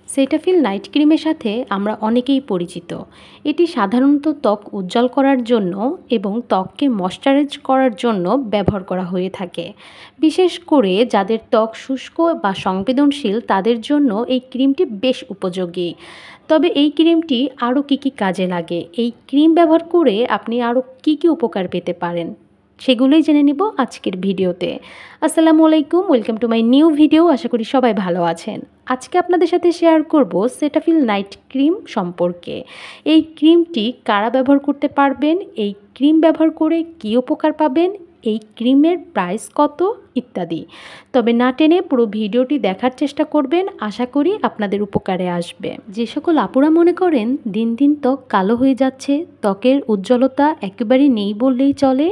Cetaphil night ক্রিমের সাথে আমরা অনেকেই পরিচিত। এটি সাধারণত ত্বক উজ্জ্বল করার জন্য এবং ত্বককে ময়শ্চারাইজ করার জন্য ব্যবহার করা হয়ে থাকে। বিশেষ করে যাদের ত্বক শুষ্ক বা সংবেদনশীল তাদের জন্য এই ক্রিমটি বেশ উপযোগী। তবে এই ক্রিমটি আরও কী কাজে লাগে, এই ক্রিম ব্যবহার করে আপনি আরও কী উপকার পেতে পারেন, সেগুলোই জেনে নিব আজকের ভিডিওতে। আসসালামু আলাইকুম, welcome to my new video. আশা করি সবাই ভালো আছেন। আজকে আপনাদের সাথে শেয়ার করব সেটাফিল নাইট ক্রিম সম্পর্কে। এই ক্রিমটি কারা ব্যবহার করতে পারবেন, এই ক্রিম ব্যবহার করে কী উপকার পাবেন, এই ক্রিমের প্রাইস কত ইত্যাদি। তবে না টেনে পুরো ভিডিওটি দেখার চেষ্টা করবেন, আশা করি আপনাদের উপকারে আসবে। যে সকল আপুরা মনে করেন দিন দিন ত্বক কালো হয়ে যাচ্ছে, ত্বকের উজ্জ্বলতা একেবারেই নেই বললেই চলে,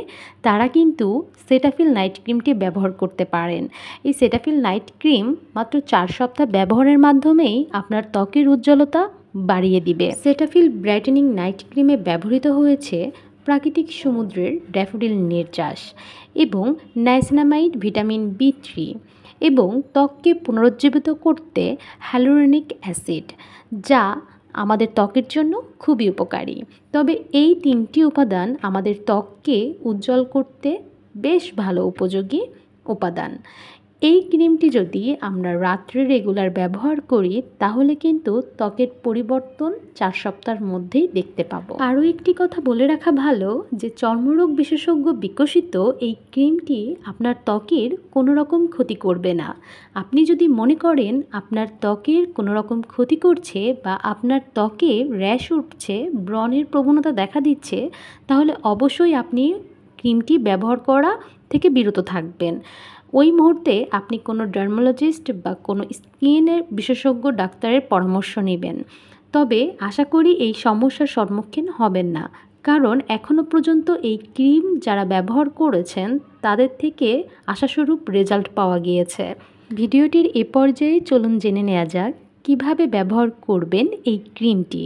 তারা কিন্তু সেটাফিল নাইট ক্রিমটি ব্যবহার করতে পারেন। এই সেটাফিল নাইট ক্রিম মাত্র 4 সপ্তাহ ব্যবহারের মাধ্যমেই আপনার ত্বকের উজ্জ্বলতা বাড়িয়ে দিবে। সেটাফিল ব্রাইটেনিং নাইট ক্রিমে ব্যবহৃত হয়েছে প্রাকৃতিক সমুদ্রের ড্যাফোডিল নির্যাস এবং নাইসিনামাইড ভিটামিন B3 এবং ত্বককে পুনরুজ্জীবিত করতে হ্যালুরোনিক অ্যাসিড, যা আমাদের ত্বকের জন্য খুবই উপকারী। তবে এই 3টি উপাদান আমাদের ত্বককে উজ্জ্বল করতে বেশ ভালো উপযোগী উপাদান। এই ক্রিমটি যদি আমরা রাত্রে রেগুলার ব্যবহার করি তাহলে কিন্তু ত্বকের পরিবর্তন 4 সপ্তাহের মধ্যেই দেখতে পাবো। আরও একটি কথা বলে রাখা ভালো যে চর্মরোগ বিশেষজ্ঞ বিকশিত এই ক্রিমটি আপনার ত্বকের কোনো রকম ক্ষতি করবে না। আপনি যদি মনে করেন আপনার ত্বকের কোনো রকম ক্ষতি করছে বা আপনার ত্বকে র্যাশ উঠছে, ব্রণের প্রবণতা দেখা দিচ্ছে, তাহলে অবশ্যই আপনি ক্রিমটি ব্যবহার করা থেকে বিরত থাকবেন। ওই মুহূর্তে আপনি কোনো ডার্মালজিস্ট বা কোনো স্কিনের বিশেষজ্ঞ ডাক্তারের পরামর্শ নেবেন। তবে আশা করি এই সমস্যার সম্মুখীন হবেন না, কারণ এখনও পর্যন্ত এই ক্রিম যারা ব্যবহার করেছেন তাদের থেকে আশাস্বরূপ রেজাল্ট পাওয়া গিয়েছে। ভিডিওটির এ পর্যায়ে চলুন জেনে নেওয়া যাক কিভাবে ব্যবহার করবেন এই ক্রিমটি।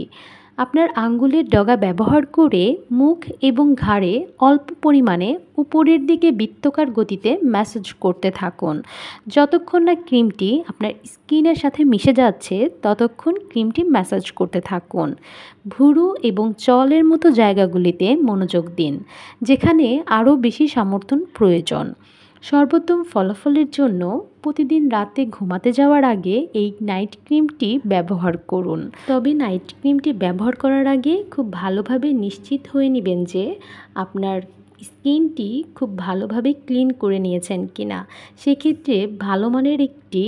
আপনার আঙ্গুলের ডগা ব্যবহার করে মুখ এবং ঘাড়ে অল্প পরিমাণে উপরের দিকে বৃত্তাকার গতিতে ম্যাসাজ করতে থাকুন। যতক্ষণ না ক্রিমটি আপনার স্কিনের সাথে মিশে যাচ্ছে ততক্ষণ ক্রিমটি ম্যাসাজ করতে থাকুন। ভুরু এবং চলের মতো জায়গাগুলিতে মনোযোগ দিন, যেখানে আরও বেশি সমর্থন প্রয়োজন। সর্বোত্তম ফলাফলের জন্য প্রতিদিন রাতে ঘুমাতে যাওয়ার আগে এই নাইট ক্রিমটি ব্যবহার করুন। তবে নাইট ক্রিমটি ব্যবহার করার আগে খুব ভালোভাবে নিশ্চিত হয়ে নেবেন যে আপনার স্কিনটি খুব ভালোভাবে ক্লিন করে নিয়েছেন কিনা। সেক্ষেত্রে ভালো মানের একটি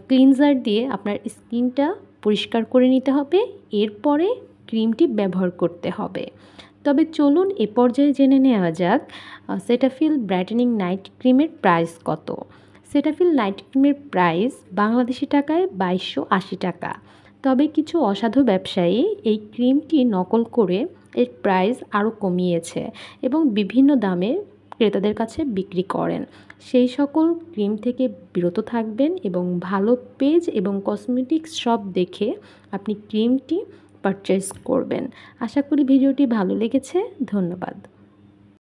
ক্লিনজার দিয়ে আপনার স্কিনটা পরিষ্কার করে নিতে হবে, এরপরে ক্রিমটি ব্যবহার করতে হবে। তবে চলুন এ পর্যায়ে জেনে নেওয়া যাক সেটাফিল ব্রাইটেনিং নাইট ক্রিমের প্রাইস কত। সেটাফিল নাইট ক্রিমের প্রাইস বাংলাদেশি টাকায় 2280 টাকা। তবে কিছু অসাধু ব্যবসায়ী এই ক্রিমটি নকল করে এর প্রাইস আরও কমিয়েছে এবং বিভিন্ন দামে ক্রেতাদের কাছে বিক্রি করেন। সেই সকল ক্রিম থেকে বিরত থাকবেন এবং ভালো পেজ এবং কসমেটিক্স শপ দেখে আপনি ক্রিমটি পারচেজ করবেন। আশা করি ভিডিওটি ভালো লেগেছে। ধন্যবাদ।